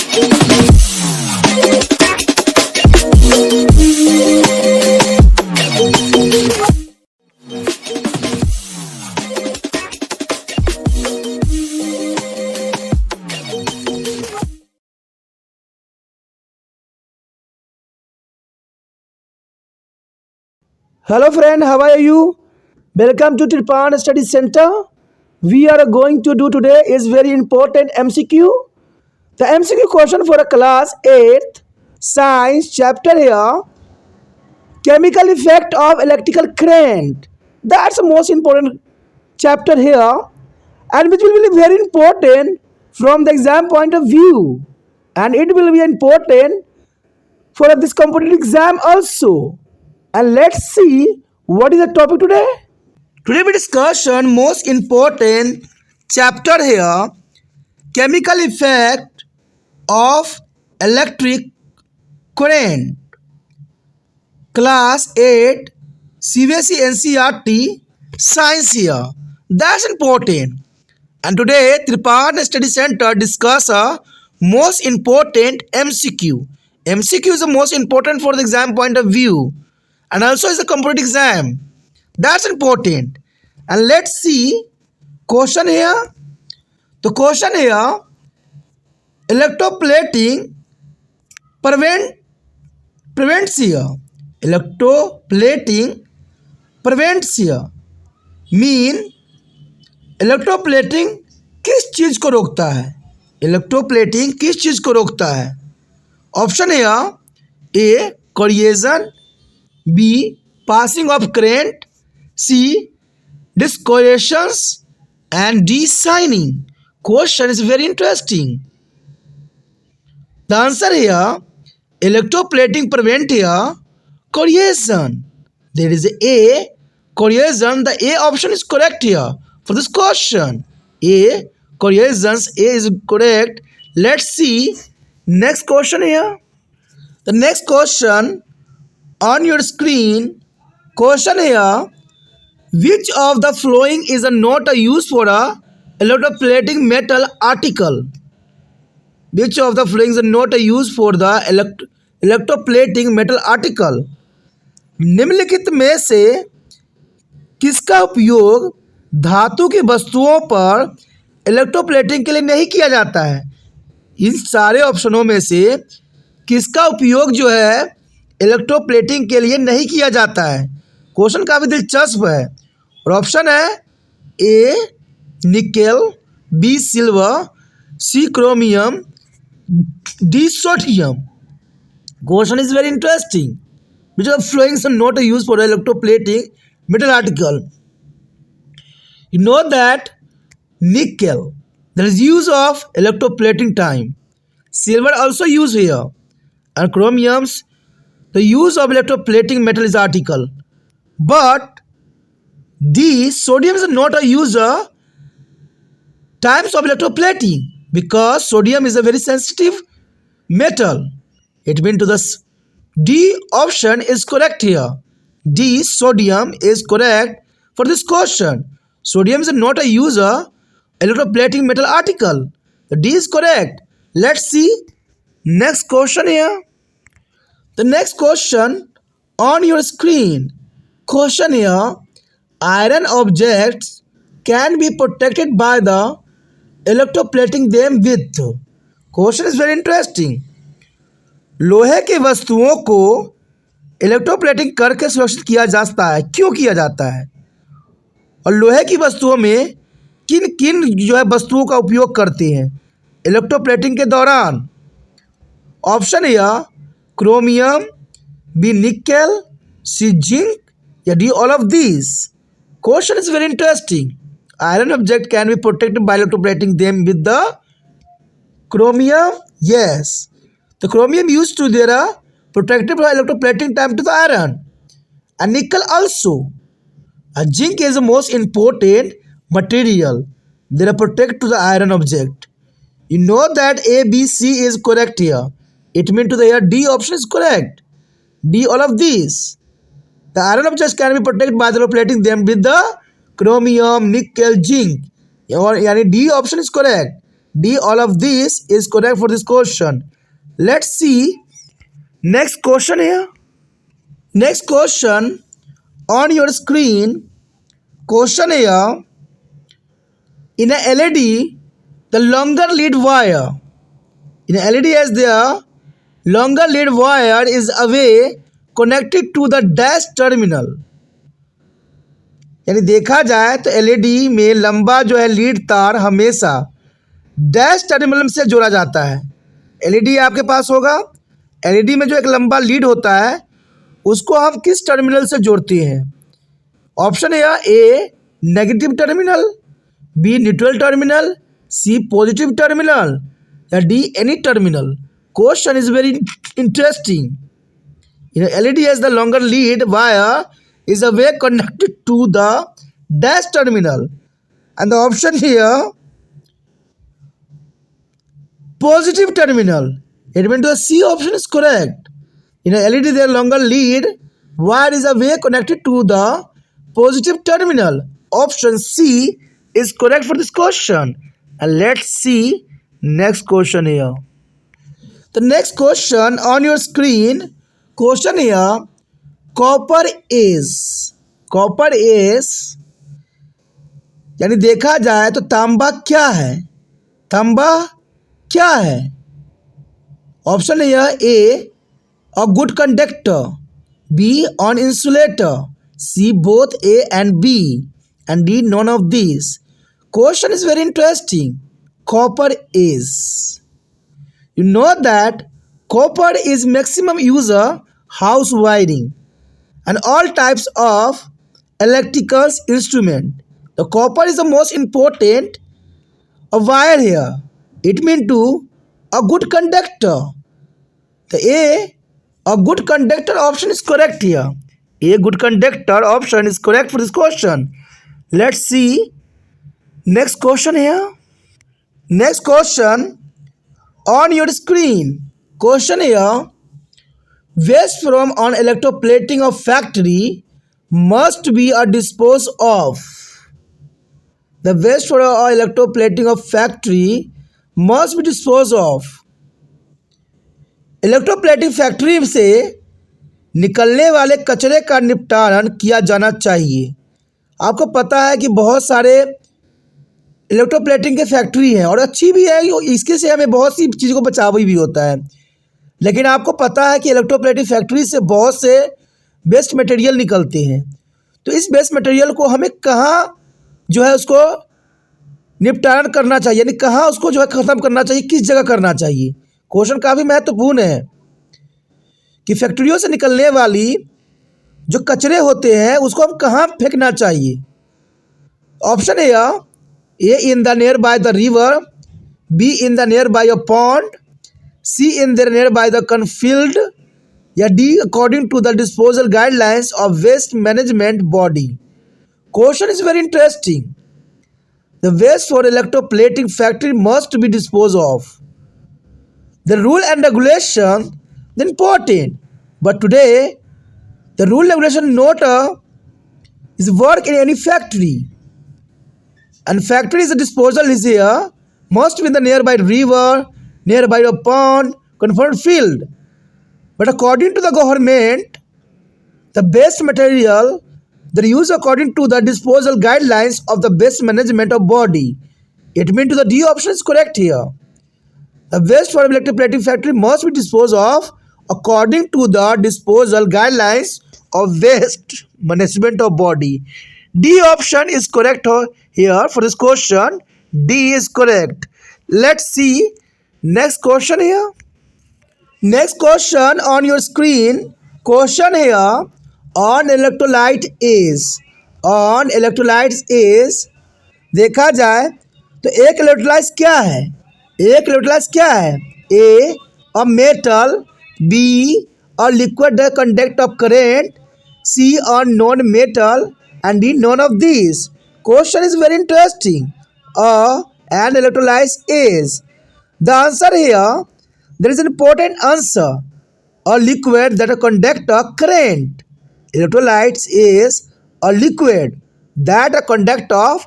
Hello friend, how are you? Welcome to Tripan Study Center. We are going to do today is very important MCQ. The MCQ question for a class 8th science chapter here. Chemical effect of electrical current. That's the most important chapter here, and which will be very important from the exam point of view. And it will be important for this competitive exam also. And let's see what is the topic today. Today we discussion most important chapter here, chemical effect of electric current. Class 8 CBSE NCERT science here. That's important. And today Tripan Study Center discuss a most important MCQ. MCQ is the most important for the exam point of view, and also is a competitive exam. That's important. And let's see question here. The question here, electroplating prevents here. Electroplating prevents here mean electroplating किस चीज को रोकता है? Electroplating किस चीज को रोकता है? ऑप्शन है A corrosion, B passing off current, C decorations and D signing. Question is very interesting. The answer है इलेक्ट्रोप्लेटिंग प्रिवेंट है corrosion. There is a corrosion. The A option is correct here for this question. A coresions, A is correct. Let's see next question here. The next question on your screen. Question here, which of the following is not used for a electroplating metal article? Which of the following is not used for the electroplating metal article? निम्नलिखित में से किसका उपयोग धातु की वस्तुओं पर electroplating के लिए नहीं किया जाता है? इन सारे ऑप्शनों में से किसका उपयोग जो है इलेक्ट्रोप्लेटिंग के लिए नहीं किया जाता है? क्वेश्चन काफ़ी दिलचस्प है. और ऑप्शन है A nickel, B silver, C chromium, D sodium. Question is very interesting. Which of followings are not use for electroplating metal article? You know that nickel, there is use of electroplating time. Silver also used here, and chromiums, the use of electroplating metal is article. But D sodium is not a user types of electroplating, because sodium is a very sensitive metal. It means to the D option is correct here. D sodium is correct for this question. Sodium is not a user electroplating metal article. The D is correct. Let's see next question here. The next question on your screen. Question here, iron objects can be protected by the electroplating them with. Question is very interesting. लोहे की वस्तुओं को electroplating करके सुरक्षित किया जाता है. क्यों किया जाता है? और लोहे की वस्तुओं में किन किन जो है वस्तुओं का उपयोग करते हैं इलेक्ट्रोप्लेटिंग के दौरान? ऑप्शन है क्रोमियम, बी निकेल, सी जिंक, या D all of this. Question is very interesting. Iron object can be protected by electroplating them with the chromium. Yes, the chromium used to there are protected by electroplating time to the iron, and nickel also. A zinc is the most important material. They are protect to the iron object. You know that A, B, C is correct here. It means to the here D option is correct. D all of these. The iron objects can be protected by the electroplating them with the chromium, nickel, zinc. यानी D option is correct. D, all of this is correct for this question. Let's see next question here. Next question on your screen. Question here. In a LED, the longer lead wire. In a LED as there, longer lead wire is away connected to the dash terminal. यानी देखा जाए तो LED में लंबा जो है lead तार हमेशा डैश टर्मिनल से जोड़ा जाता है। एलईडी आपके पास होगा, एलईडी में जो एक लंबा लीड होता है उसको हम किस टर्मिनल से जोड़ते हैं? ऑप्शन है A negative terminal, B neutral terminal, C positive terminal या D any terminal. Question is very interesting. LED has the longer lead wire is a way connected to the dash terminal, and the option here positive terminal. It means the C option is correct. In a LED, their longer lead wire is a way connected to the positive terminal. Option C is correct for this question. And let's see next question here. The next question on your screen. Question here. Copper is यानी देखा जाए तो तांबा क्या है? तांबा क्या है? ऑप्शन है ए a good conductor, B an insulator, C both A and B, and D none of these. Question is very interesting. Copper is. You know that copper is maximum user house wiring and all types of electrical instrument. The copper is the most important wire here. It means to a good conductor. The a good conductor option is correct here. A good conductor option is correct for this question. Let's see next question here. Next question on your screen. Question here. Waste from an electroplating of factory must be disposed of. The waste from an electroplating of factory must be disposed of. Electroplating factory से निकलने वाले कचरे का निपटान किया जाना चाहिए। आपको पता है कि बहुत सारे इलेक्ट्रोप्लेटिंग के फैक्ट्री हैं और अच्छी भी है, इसके से हमें बहुत सी चीज़ों को बचाव भी होता है। लेकिन आपको पता है कि इलेक्ट्रोप्लेटिंग फैक्ट्री से बहुत से वेस्ट मटेरियल निकलते हैं, तो इस वेस्ट मटेरियल को हमें कहाँ जो है उसको निपटान करना चाहिए, यानी कहाँ उसको जो है ख़त्म करना चाहिए, किस जगह करना चाहिए। क्वेश्चन काफ़ी महत्वपूर्ण है कि फैक्ट्रियों से निकलने वाली जो कचरे होते हैं उसको हम कहाँ फेंकना चाहिए। ऑप्शन है A in the near by the river, B in the near by a pond, C in the near by the cornfield या D according to the disposal guidelines of waste management body. Question is very interesting. The waste for electroplating factory must be dispose of. The rule and regulation is important, but today the rule and regulation not is work in any factory, and factory is a disposal is here must be in the nearby river, nearby a pond, confirmed field. But according to the government, the best material that use according to the disposal guidelines of the best management of body. It means to the D option is correct here. The waste from electroplating factory must be disposed of according to the disposal guidelines of waste management of body. D option is correct here for this question. D is correct. Let's see next question here. Next question on your screen. Question here on electrolyte is देखा जाए तो एक electrolyte क्या है? एक electrolyte क्या है? A a metal, B a liquid conduct of current, C a non metal and D none of this. Question is very interesting. An electrolyte is the answer here. There is an important answer. A liquid that conduct a current. Electrolytes is a liquid that conduct of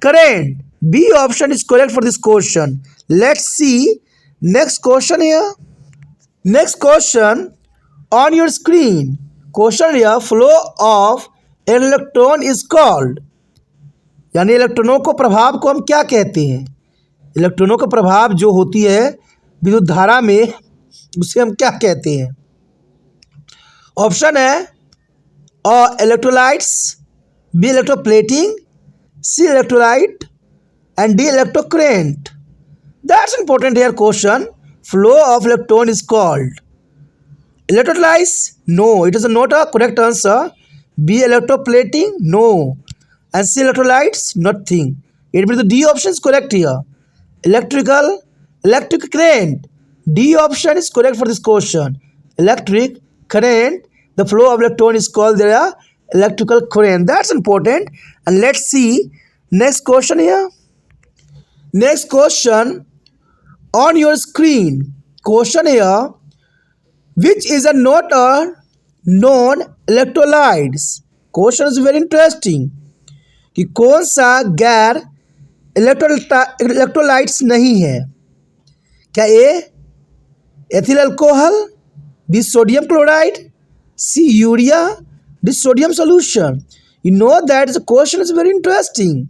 current. B option is correct for this question. Let's see next question here. Next question on your screen. Question here, flow of an electron is called. यानी इलेक्ट्रॉनों को प्रभाव को हम क्या कहते हैं? इलेक्ट्रॉनों का प्रभाव जो होती है विद्युत धारा में, उसे हम क्या कहते हैं? ऑप्शन है electrolytes, B electroplating, C electrolyte and D electrocurrent. That's important here question. Flow of electron is called electrolytes. No, it is not a correct answer. B electroplating. No, and C electrolytes. Nothing. It means the D option is correct here. Electric current. D option is correct for this question. Electric current. The flow of electron is called their electrical current. That's important. And let's see next question here. Next question on your screen. Question here, which is a not a known electrolytes. Question is very interesting कि कौन सा गैर electrolytes नहीं है? क्या A ethyl alcohol, B sodium chloride, C urea, D sodium solution. You know that the question is very interesting.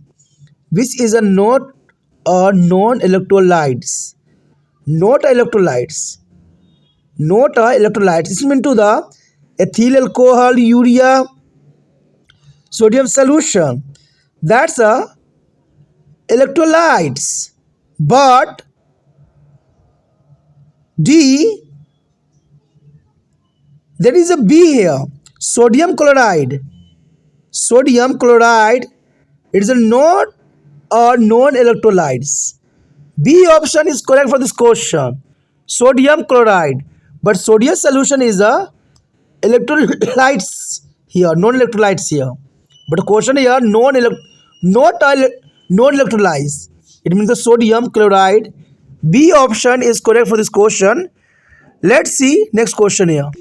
Which is a not a known electrolytes? Not electrolytes. Not electrolytes. This means to the ethyl alcohol, urea, sodium solution. That's a electrolytes. But D, there is a B here. Sodium chloride. Sodium chloride. It is a not a known electrolytes. B option is correct for this question. Sodium chloride. But sodium solution is a electrolytes here, non-electrolytes here. But the question here, not non-electrolytes. It means the sodium chloride. B option is correct for this question. Let's see next question here.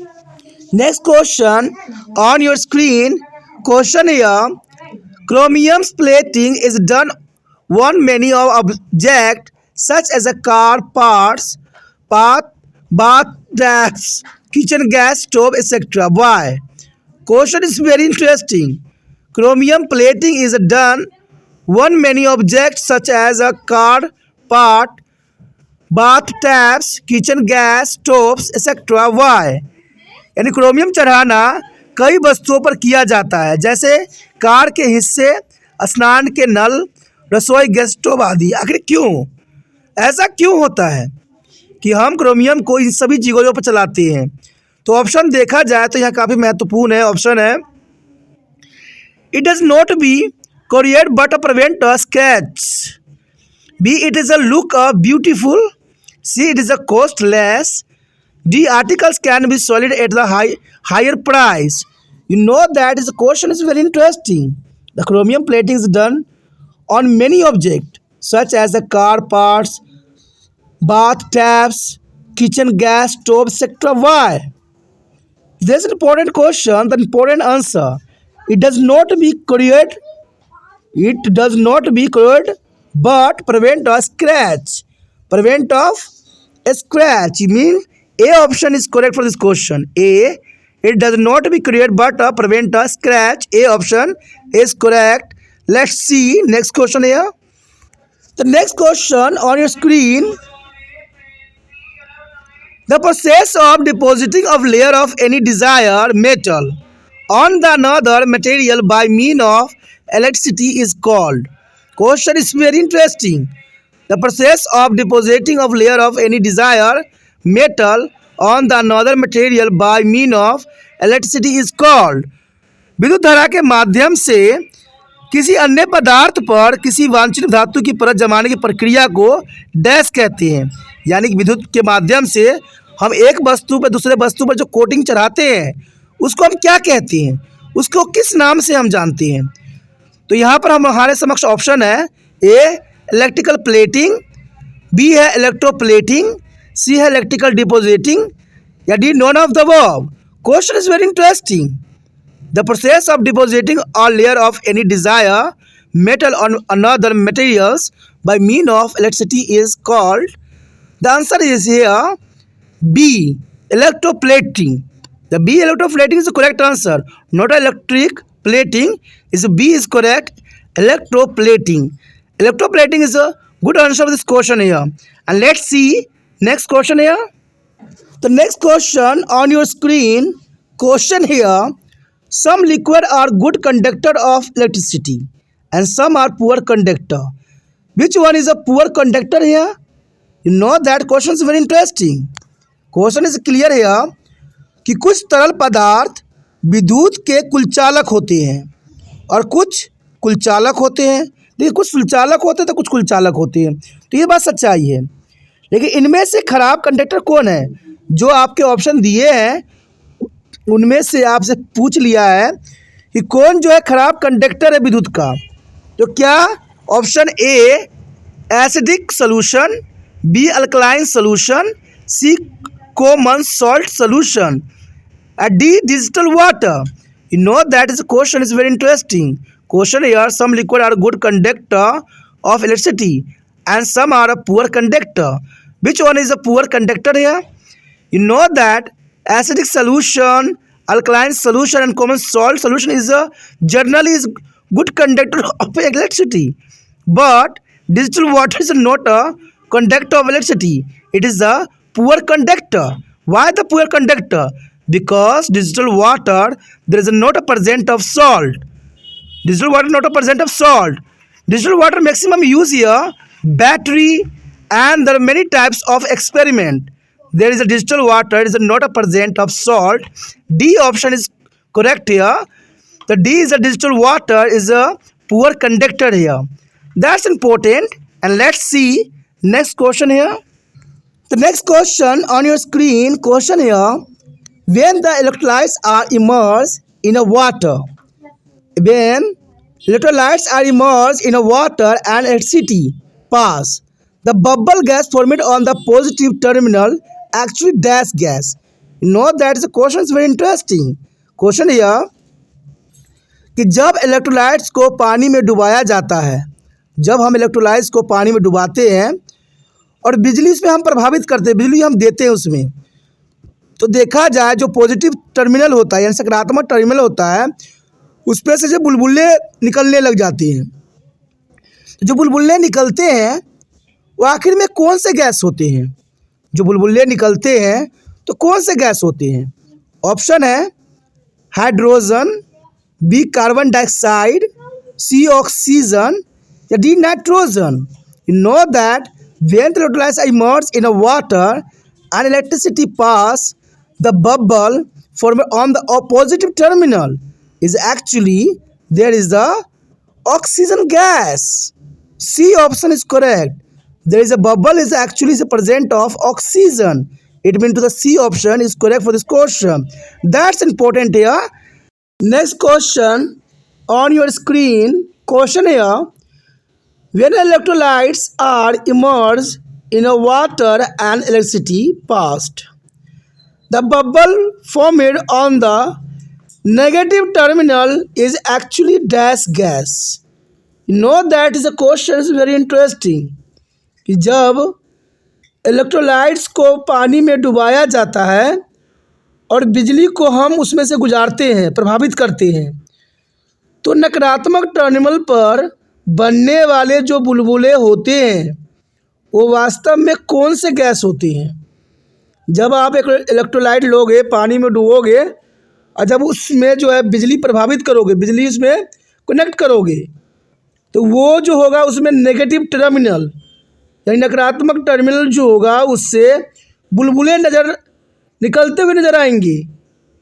Next question on your screen. Question here, chromium's plating is done on many of objects such as a car parts, bath taps, kitchen gas stove, etc. Why? Question is very interesting. Chromium plating is done on many objects such as a car part, bath taps, kitchen gas stoves, etc. Why? यानी chromium चढ़ाना कई वस्तुओं पर किया जाता है, जैसे car के हिस्से, स्नान के नल, रसोई गैस स्टोव आदि. आखिर क्यों ऐसा क्यों होता है कि हम क्रोमियम को इन सभी चीज़ों पर चलाते हैं? तो ऑप्शन देखा जाए तो यहाँ काफ़ी महत्वपूर्ण है. ऑप्शन है it does not be corrode but prevent a scratch, B it is a look a beautiful, C it is a costless, D articles can be sold at the higher price. You know that is the question is very interesting. The chromium plating is done on many objects such as the car parts, bath taps, kitchen gas stove, etc. Why? This is an important question. The important answer. It does not be correct. It does not be correct, but prevent a scratch. Prevent of a scratch. You mean A option is correct for this question. A, it does not be correct but prevent a scratch. A option is correct. Let's see next question here. The next question on your screen. The process of depositing of layer of any desired metal on the another material by means of electricity is called. Question is very interesting. The process of depositing of layer of any desired metal on the another material by means of electricity is called. विद्युत धारा के माध्यम से किसी अन्य पदार्थ पर किसी वांछित धातु की परत जमाने की प्रक्रिया को डैश कहते हैं. यानी कि विद्युत के माध्यम से हम एक वस्तु पर दूसरे वस्तु पर जो कोटिंग चढ़ाते हैं उसको हम क्या कहते हैं, उसको किस नाम से हम जानते हैं? तो यहाँ पर हमारे समक्ष ऑप्शन है ए इलेक्ट्रिकल प्लेटिंग, बी है इलेक्ट्रोप्लेटिंग, सी है इलेक्ट्रिकल डिपोजिटिंग, या D none of the above. Question is very interesting. The process of depositing a layer of any desire metal on another materials by mean of electricity is called? The answer is here B. Electroplating. The B, electroplating, is the correct answer. Not electric plating. Is B is correct. Electroplating. Electroplating is a good answer of this question here. And let's see next question here. The next question on your screen. Question here. Some liquid are good conductor of electricity and some are poor conductor. Which one is a poor conductor here? You know that question is very interesting. Question is clear है कि कुछ तरल पदार्थ विद्युत के कुलचालक होते हैं और कुछ कुलचालक होते हैं। देखिए, कुछ सुलचालक होते हैं तो कुछ कुलचालक होते हैं, तो ये बात सच्चाई है। लेकिन इनमें से खराब कंडक्टर कौन है? जो आपके ऑप्शन दिए हैं उनमें से आपसे पूछ लिया है कि कौन जो है खराब कंडक्टर है विद्युत का। तो क्या option A acidic solution, B alkaline solution, C common salt solution, and D digital water. You know that is question is very interesting. Question here, some liquid are good conductor of electricity and some are a poor conductor. Which one is a poor conductor here? You know that acidic solution, alkaline solution and common salt solution is a generally is good conductor of electricity, but digital water is not a conductor of electricity. It is a poor conductor. Why the poor conductor? Because digital water there is not a present of salt. Digital water not a present of salt. Digital water maximum use here battery, and there are many types of experiment. There is a digital water is not a present of salt. D option is correct here. The D is a digital water is a poor conductor here. That's important. And let's see next question here. The next question on your screen, question here, when the electrolytes are immersed in a water, when electrolytes are immersed in a water and electricity pass, the bubble gas formed on the positive terminal actually dash gas. You know that is a question is very interesting. Question here कि जब electrolytes को पानी में डुबाया जाता है, जब हम electrolytes को पानी में डुबाते हैं और बिजली इसमें हम प्रभावित करते हैं, बिजली हम देते हैं उसमें, तो देखा जाए जो पॉजिटिव टर्मिनल होता है यानी सकारात्मक टर्मिनल होता है उस पर से जो बुलबुले निकलने लग जाते हैं। जो बुलबुले निकलते हैं वो आखिर में कौन से गैस होते हैं? जो बुलबुले निकलते हैं तो कौन से गैस होते हैं? ऑप्शन है hydrogen, B carbon dioxide, C oxygen या D nitrogen. You know that when the electrolytes are immersed in a water and electricity pass, the bubble formed on the positive terminal is actually there is the oxygen gas. C option is correct. There is a bubble is actually the present of oxygen. It means the C option is correct for this question. That's important here. Next question on your screen. Question here. When electrolytes are immersed in a water and electricity passed, the bubble formed on the negative terminal is actually dash gas. You know that is a question is very interesting कि जब electrolytes को पानी में डुबाया जाता है और बिजली को हम उसमें से गुजारते हैं, प्रभावित करते हैं, तो नकारात्मक टर्मिनल पर बनने वाले जो बुलबुले होते हैं वो वास्तव में कौन से गैस होते हैं? जब आप एक इलेक्ट्रोलाइट लोगे, पानी में डुबोगे और जब उसमें जो है बिजली प्रभावित करोगे, बिजली उसमें कनेक्ट करोगे, तो वो जो होगा उसमें नेगेटिव टर्मिनल यानी नकारात्मक टर्मिनल जो होगा उससे बुलबुले निकलते हुए नजर आएंगे।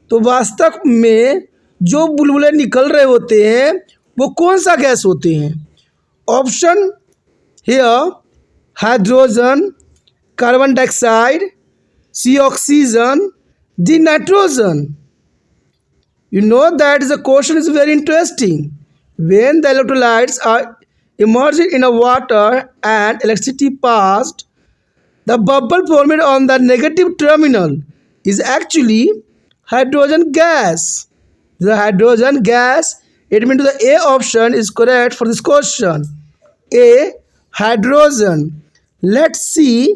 तो वास्तव में जो बुलबुले निकल रहे होते हैं वो कौन सा गैस होते हैं? Option here hydrogen, carbon dioxide, C oxygen, D nitrogen. You know that the question is very interesting. When the electrolytes are immersed in a water and electricity passed, the bubble formed on the negative terminal is actually hydrogen gas. The hydrogen gas, it means the A option is correct for this question. A hydrogen. Let's see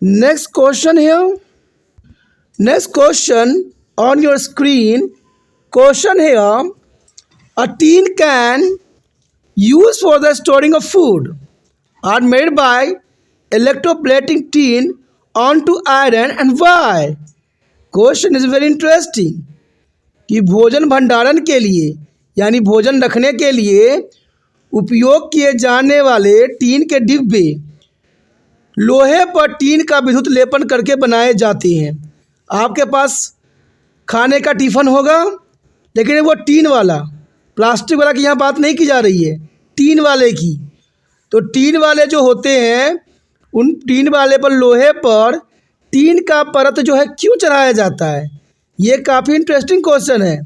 next question here. Next question on your screen. Question here. A tin can used for the storing of food are made by electroplating tin onto iron and why? Question is very interesting कि भोजन भंडारण के लिए यानी भोजन रखने के लिए उपयोग किए जाने वाले टीन के डिब्बे लोहे पर टीन का विद्युत लेपन करके बनाए जाते हैं। आपके पास खाने का टिफ़िन होगा लेकिन वो टीन वाला, प्लास्टिक वाला की यहाँ बात नहीं की जा रही है, टीन वाले की। तो टीन वाले जो होते हैं उन टीन वाले पर लोहे पर टीन का परत जो है क्यों चढ़ाया जाता है? ये काफ़ी इंटरेस्टिंग क्वेश्चन है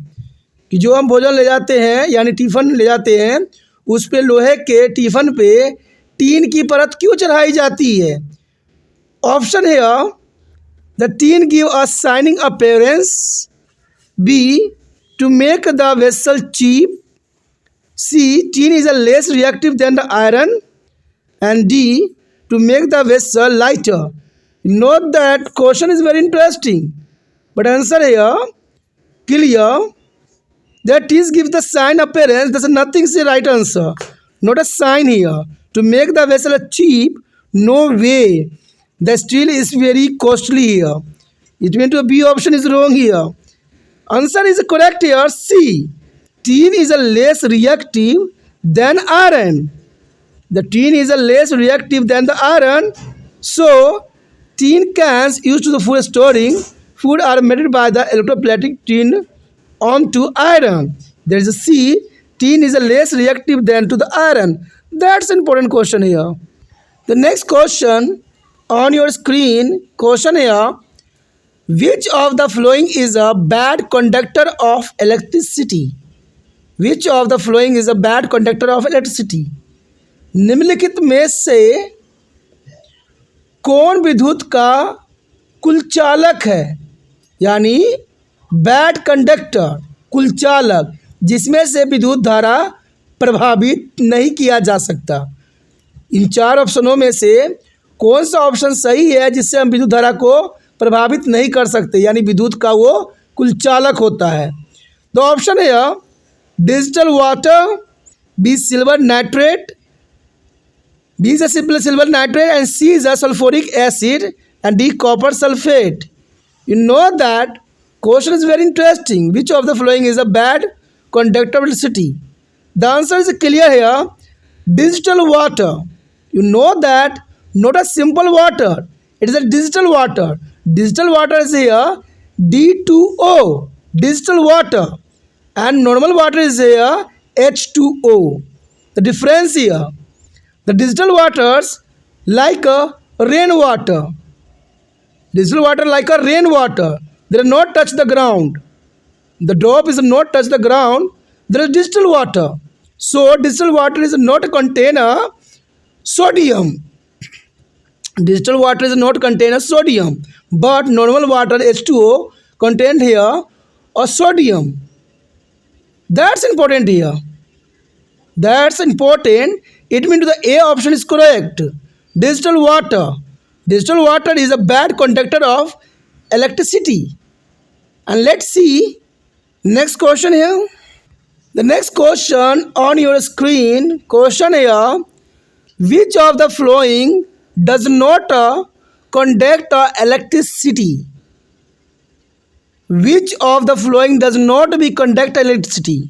कि जो हम भोजन ले जाते हैं यानी टिफ़िन ले जाते हैं उस पे लोहे के टिफ़िन पे टीन की परत क्यों चढ़ाई जाती है? ऑप्शन है the tin give a shining appearance, B to make the vessel cheap, C tin is a less reactive than the iron, and D to make the vessel lighter. Note that question is very interesting, but answer here clear. That is give the sign appearance. There's nothing say right answer. Not a sign here. To make the vessel cheap, no way. The steel is very costly here. It means to B option is wrong here. Answer is correct here. C. Tin is a less reactive than iron. The tin is a less reactive than the iron, so tin cans used to the food storing food are made by the electroplating tin onto iron. There is a C. Tin is a less reactive than to the iron. That's an important question here. The next question on your screen, question here. Which of the following is a bad conductor of electricity? Which of the following is a bad conductor of electricity? निम्नलिखित में से कौन विद्युत का कुलचालक है? यानी bad conductor, कुलचालक, जिसमें से विद्युत धारा प्रभावित नहीं किया जा सकता। इन चार ऑप्शनों में से कौन सा ऑप्शन सही है जिससे हम विद्युत धारा को प्रभावित नहीं कर सकते, यानी विद्युत का वो कुलचालक होता है? तो ऑप्शन है digital water, B silver nitrate, B is a simple silver nitrate, and C is a sulfuric acid, and D copper sulfate. You know that question is very interesting. Which of the following is a bad conductor of electricity? The answer is clear here. Digital water. You know that not a simple water. It is a digital water. Digital water is here D2O. Digital water. And normal water is here H2O. The difference here. The digital waters like a rainwater. Digital water like a rainwater. They do not touch the ground. The drop is not touch the ground. There is digital water. So digital water is not contain a sodium. Digital water is not contain a sodium. But normal water H2O contain here a sodium. That's important here. That's important. It means the A option is correct. Digital water. Digital water is a bad conductor of electricity. And let's see next question here. The next question on your screen, question here. Which of the following does not conduct electricity? Which of the following does not be conduct electricity?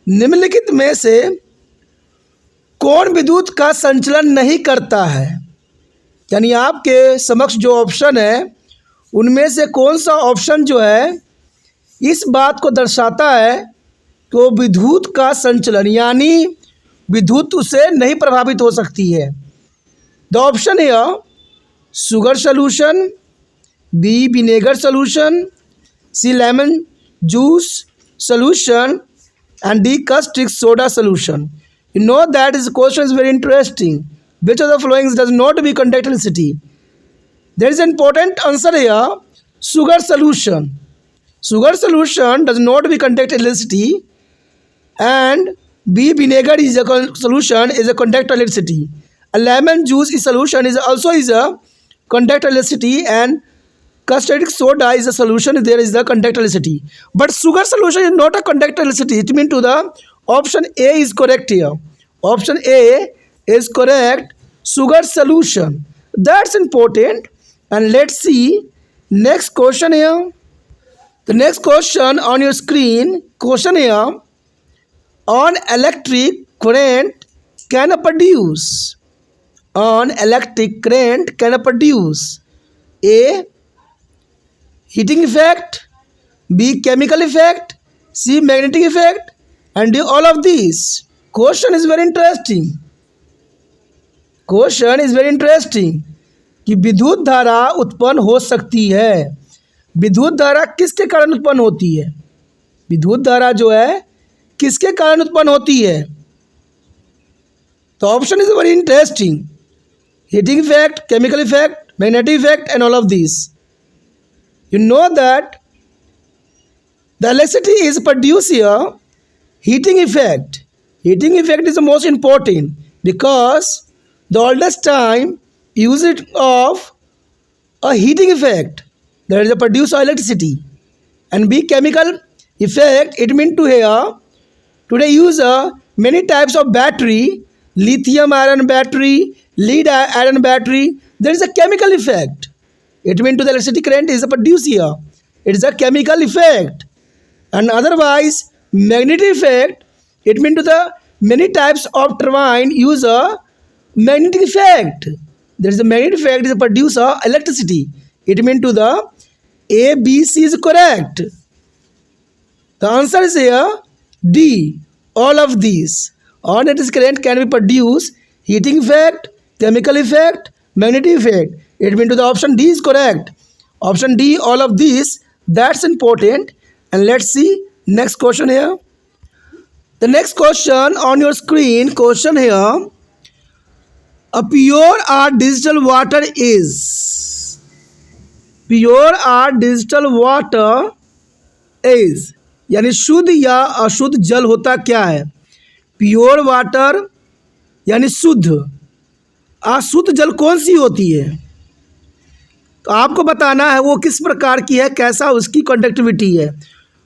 निम्नलिखित में से कौन विद्युत का संचलन नहीं करता है? यानी आपके समक्ष जो ऑप्शन है उनमें से कौन सा ऑप्शन जो है इस बात को दर्शाता है कि वो विद्युत का संचलन यानी विद्युत उसे नहीं प्रभावित हो सकती है? द ऑप्शन है sugar solution, B vinegar solution, C lemon juice solution, and D caustic soda solution. You know that this question is very interesting. Which of the following does not be conduct electricity? There is an important answer here. Sugar solution. Sugar solution does not be conduct electricity, and B vinegar is a solution is a conduct electricity. A lemon juice is solution is also is a conduct electricity, and caustic soda is a solution. There is the conduct electricity, but sugar solution is not a conduct electricity. It means to the option A is correct here. Option A is correct. Sugar solution. That's important. And let's see next question here. The next question on your screen. Question here. On electric current can produce. On electric current can produce A. Heating effect, B. Chemical effect, C. Magnetic effect, and D. All of these. Question is very interesting. Question is very interesting कि विद्युत धारा उत्पन्न हो सकती है। विद्युत धारा किसके कारण उत्पन्न होती है? विद्युत धारा जो है किसके कारण उत्पन्न होती है? तो option is very interesting. Heating effect, chemical effect, magnetic effect and all of this. You know that the electricity is produced here. Heating effect. Heating effect is the most important because the oldest time use it of a heating effect. That is a produce of electricity. And B chemical effect. It means to here today use many types of battery, lithium ion battery, lead iron battery. There is a chemical effect. It means to the electricity current is produced here. It is a chemical effect. And otherwise, magnetic effect, it means to the many types of turbine use a magnetic effect. There is a magnetic effect is a producer electricity. It means to the A, B, C is correct. The answer is here D. All of these. On electricity current can be produced heating effect, chemical effect, magnetic effect. It means to the option D is correct. Option D, all of these. That's important. And let's see next question here. The next question on your screen. Question here. A pure or digital water is. Pure or digital water is. यानी शुद्ध या अशुद्ध जल होता क्या है? Pure water यानी शुद्ध। अशुद्ध जल कौन सी होती है? तो आपको बताना है वो किस प्रकार की है, कैसा उसकी कंडक्टिविटी है।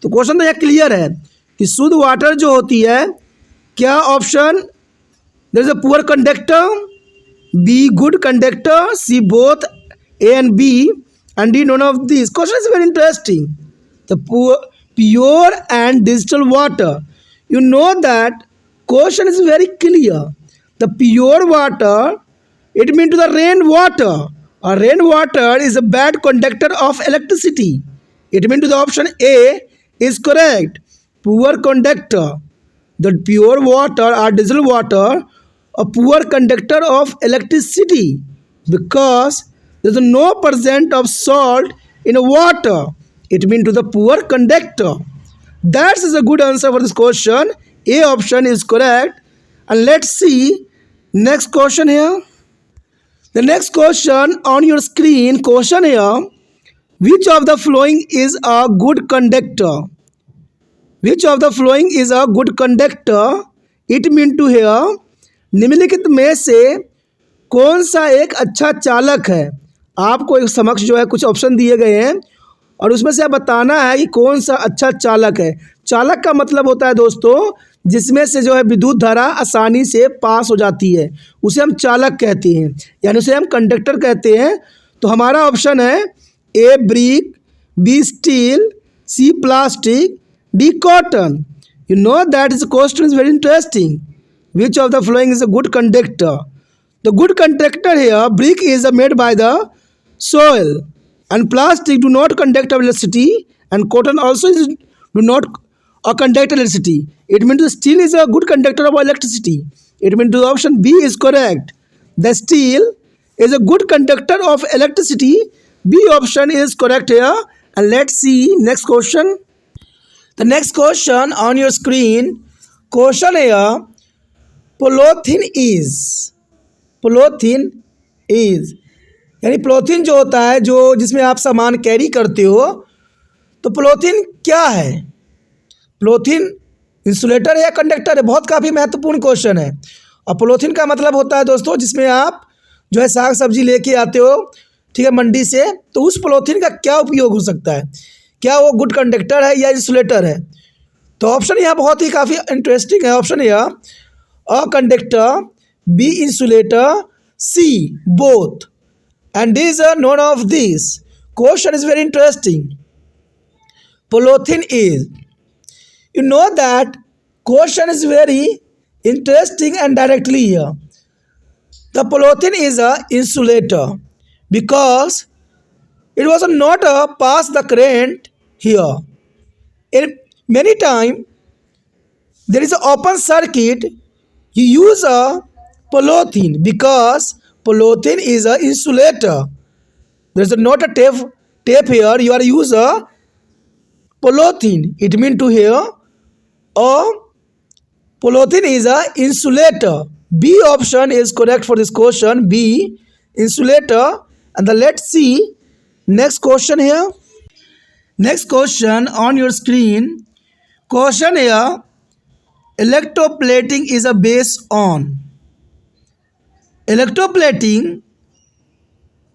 तो क्वेश्चन तो यह क्लियर है कि शुद्ध वाटर जो होती है, क्या option there is a poor conductor, B good conductor, C both A and B, and D none of this. Question is very interesting. The pure and digital water, you know that question is very clear. The pure water it means to the rainwater. Or rainwater is a bad conductor of electricity. It means to the option A is correct. Poor conductor. The pure water or digital water, a poor conductor of electricity because there is no presence of salt in water. It means to the poor conductor. That is a good answer for this question. A option is correct. And let's see next question here. The next question on your screen. Question here. Which of the following is a good conductor? Which of the following is a good conductor? It means to here निम्नलिखित में से कौन सा एक अच्छा चालक है? आपको एक समक्ष जो है कुछ ऑप्शन दिए गए हैं और उसमें से आप बताना है कि कौन सा अच्छा चालक है। चालक का मतलब होता है दोस्तों जिसमें से जो है विद्युत धारा आसानी से पास हो जाती है, उसे हम चालक कहते हैं, यानी उसे हम कंडक्टर कहते हैं। तो हमारा ऑप्शन है A brick, B steel, C plastic, D cotton. You know that is question is very interesting. Which of the following is a good conductor? The good conductor here, brick is made by the soil, and plastic do not conduct electricity, and cotton also do not conduct electricity. It means the steel is a good conductor of electricity. It means the option B is correct. The steel is a good conductor of electricity. B option is correct here. And let's see next question. The next question on your screen. Question here. Polythene is यानी polythene जो होता है जो जिसमें आप सामान carry करते हो, तो पॉलीथीन क्या है? पॉलीथीन इंसुलेटर है या कंडक्टर है? बहुत काफ़ी महत्वपूर्ण क्वेश्चन है। और पॉलीथीन का मतलब होता है दोस्तों जिसमें आप जो है साग सब्जी लेके आते हो, ठीक है, मंडी से, तो उस पॉलीथीन का क्या उपयोग हो सकता है, क्या वो गुड कंडक्टर है या इंसुलेटर है। तो ऑप्शन यहाँ बहुत ही काफ़ी इंटरेस्टिंग है। ऑप्शन यहाँ a conductor, B insulator, C both and these are none of these. Question is very interesting. Polythene is, you know that question is very interesting and directly here. The polythene is a insulator because it was not a pass the current here. In many time there is an open circuit. You use a polythene because polythene is a insulator. There is not a tape here. You are use a polythene. It mean to here a polythene is a insulator. B option is correct for this question. B insulator. And the let's see next question here. Next question on your screen. Question here. Electroplating is a base on. Electroplating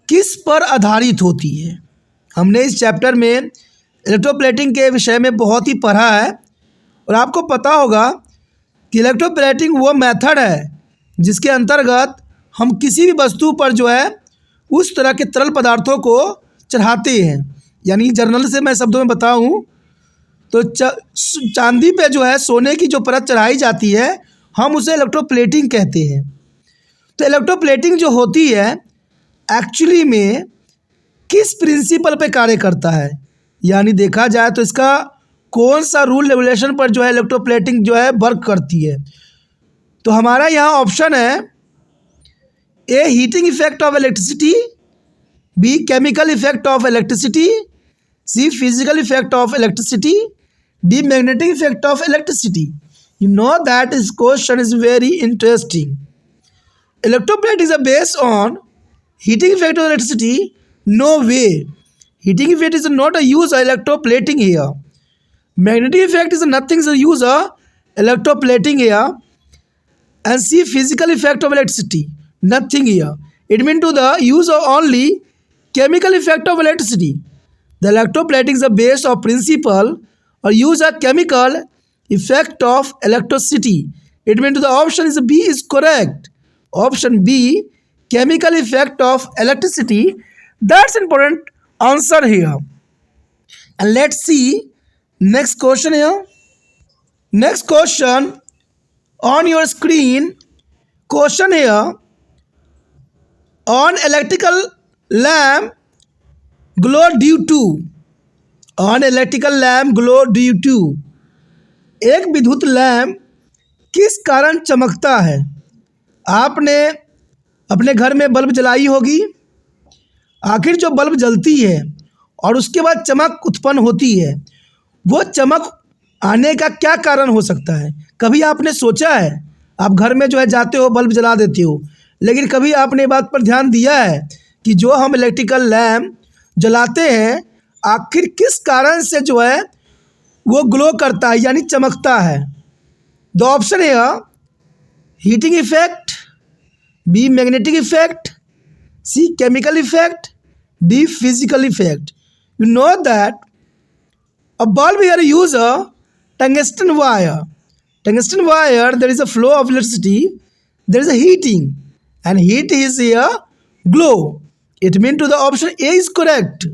किस पर आधारित होती है। हमने इस chapter में electroplating के विषय में बहुत ही पढ़ा है और आपको पता होगा कि इलेक्ट्रोप्लेटिंग वो मेथड है जिसके अंतर्गत हम किसी भी वस्तु पर जो है उस तरह के तरल पदार्थों को चढ़ाते हैं। यानी जर्नल से मैं शब्दों में बताऊं तो चांदी पे जो है सोने की जो परत चढ़ाई जाती है हम उसे इलेक्ट्रोप्लेटिंग कहते हैं। तो इलेक्ट्रोप्लेटिंग जो होती है एक्चुअली में किस प्रिंसिपल पे कार्य करता है, यानी देखा जाए तो इसका कौन सा रूल रेगुलेशन पर जो है इलेक्ट्रोप्लेटिंग जो है वर्क करती है। तो हमारा यहाँ ऑप्शन है A heating effect of electricity, B chemical effect of electricity, C physical effect of electricity, D magnetic effect of electricity. You know that इस question is very interesting. Electroplate is a based on heating effect of electricity. No way. Heating effect is not a use of electroplating here. Magnetic effect is nothing to use of electroplating here. And see physical effect of electricity. Nothing here. It means to the use of only chemical effect of electricity. The electroplating is a base of principle or use a chemical effect of electricity. It means to the option is B is correct. Option B, chemical effect of electricity. That's important answer here. And let's see next question here. Next question on your screen. Question here. On electrical lamp glow due to. On electrical lamp glow due to. एक विद्युत lamp किस कारण चमकता है। आपने अपने घर में बल्ब जलाई होगी, आखिर जो बल्ब जलती है और उसके बाद चमक उत्पन्न होती है, वो चमक आने का क्या कारण हो सकता है। कभी आपने सोचा है, आप घर में जो है जाते हो बल्ब जला देते हो, लेकिन कभी आपने बात पर ध्यान दिया है कि जो हम इलेक्ट्रिकल लैम्प जलाते हैं आखिर किस कारण से जो है वो ग्लो करता है यानी चमकता है। द ऑप्शन है heating effect, B magnetic effect, C chemical effect, D physical effect. You know that a bulb here use a tungsten wire. Tungsten wire, there is a flow of electricity, there is a heating, and heat is here glow. It means to the option A is correct.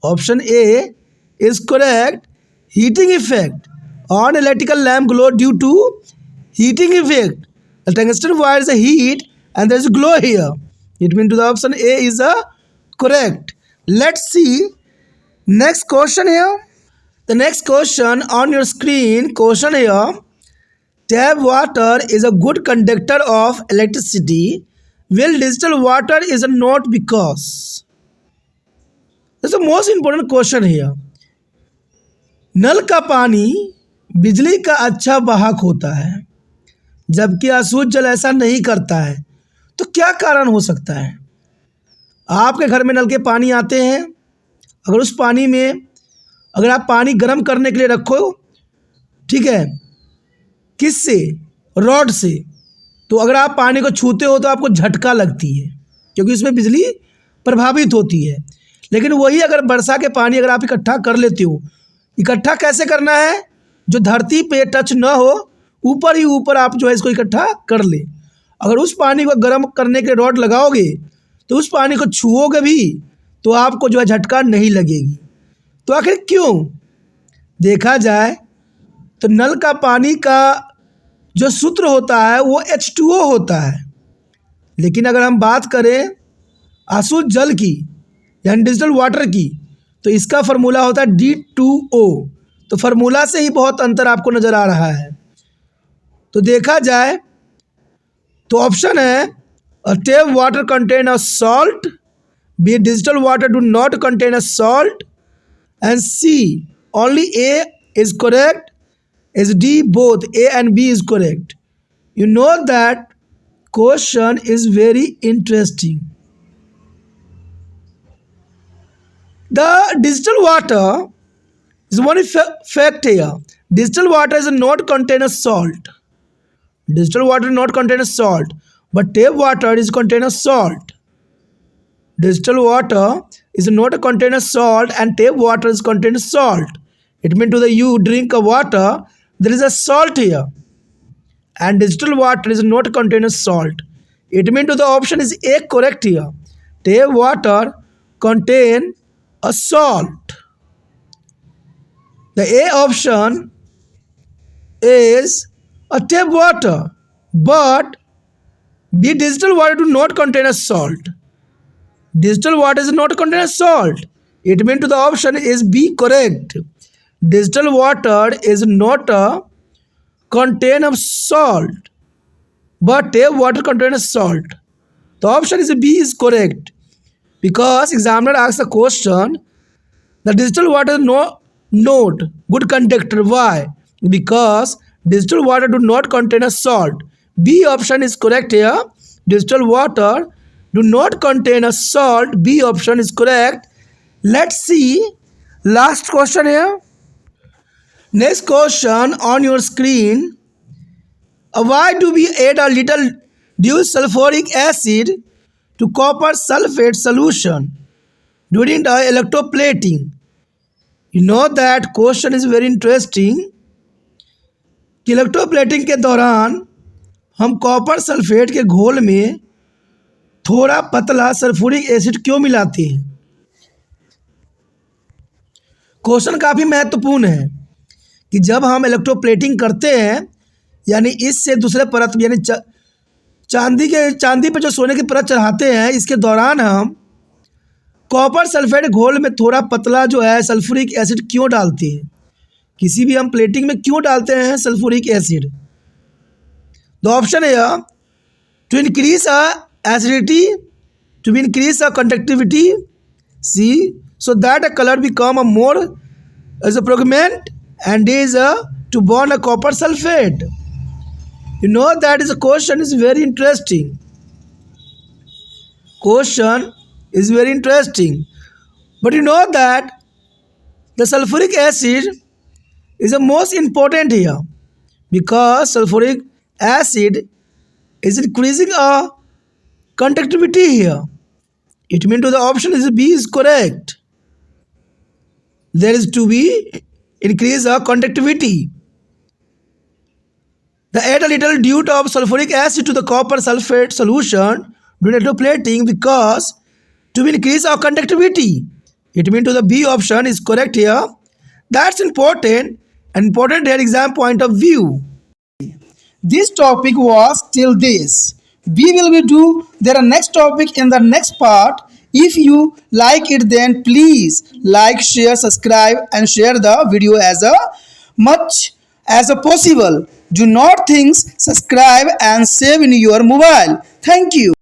Option A is correct. Heating effect on electrical lamp glow due to heating effect. The tungsten wire is a heat and there is glow here. It means to the option A is a correct. Let's see next question here. The next question on your screen, question here. Tap water is a good conductor of electricity, while distilled water is not because. That's the most important question here. नल का पानी बिजली का अच्छा वाहक होता है, जबकि अशुद्ध जल ऐसा नहीं करता है। तो क्या कारण हो सकता है। आपके घर में नल के पानी आते हैं, अगर उस पानी में अगर आप पानी गर्म करने के लिए रखो, ठीक है, किससे, रॉड से, तो अगर आप पानी को छूते हो तो आपको झटका लगती है, क्योंकि इसमें बिजली प्रभावित होती है। लेकिन वही अगर वर्षा के पानी अगर आप इकट्ठा कर लेते हो, इकट्ठा कैसे करना है, जो धरती पे टच ना हो, ऊपर ही ऊपर आप जो है इसको इकट्ठा कर ले। अगर उस पानी को गर्म करने के रॉड लगाओगे तो उस पानी को छुओगे भी तो आपको जो है झटका नहीं लगेगी। तो आखिर क्यों? देखा जाए तो नल का पानी का जो सूत्र होता है वो H2O होता है। लेकिन अगर हम बात करें अशुद्ध जल की यानी डिजिटल वाटर की, तो इसका फार्मूला होता है D2O। तो फार्मूला से ही बहुत अंतर आपको नज़र आ रहा है। तो देखा जाए तो ऑप्शन है tap water contain a salt, B digital water do not contain a salt, and C only A is correct, is D both A and B is correct. You know that question is very interesting. The digital water is one fact here. Digital water is not contain a salt. Digital water not contain a salt, but tap water is contain a salt. Digital water is not contain a salt and tap water is contain a salt. It means to the you drink a water, there is a salt here, and digital water is not contain a salt. It means to the option is A correct here. Tap water contain a salt. The A option is a tap water, but B digital water do not contain a salt. Digital water is not contain a salt. It means to the option is B correct. Digital water is not a contain of salt, but tap water contain a salt. The option is B is correct, because examiner asks the question, the digital water is not good conductor. Why? Because digital water do not contain a salt. B option is correct here. Digital water do not contain a salt. B option is correct. Let's see last question here. Next question on your screen. Why do we add a little sulfuric acid to copper sulfate solution during the electroplating? You know that question is very interesting. कि electroplating के दौरान हम copper sulphate के घोल में थोड़ा पतला sulphuric acid क्यों मिलाते हैं? क्वेश्चन काफ़ी महत्वपूर्ण है कि जब हम इलेक्ट्रोप्लेटिंग करते हैं, यानी इससे दूसरे परत यानी चांदी पे जो सोने की परत चढ़ाते हैं, इसके दौरान हम कॉपर सल्फेट घोल में थोड़ा पतला जो है सल्फ्यूरिक एसिड क्यों डालते हैं? किसी भी हम प्लेटिंग में क्यों डालते हैं सल्फ्यूरिक एसिड? द ऑप्शन है to increase acidity, to increase conductivity, C so that a color become a more as a pigment, and is to burn a copper sulfate. You know that is a question is very interesting. Question is very interesting, but you know that the sulfuric acid is the most important here, because sulfuric acid is increasing a conductivity here. It means to the option is B is correct. There is to be increase of conductivity. The add a little dilute of sulfuric acid to the copper sulfate solution during electroplating, because to increase our conductivity. It means to the B option is correct here. That's important here exam point of view. This topic was till this. We will be do their next topic in the next part. If you like it, then please like, share, subscribe and share the video as much as possible. Do not think, subscribe and save in your mobile. Thank you.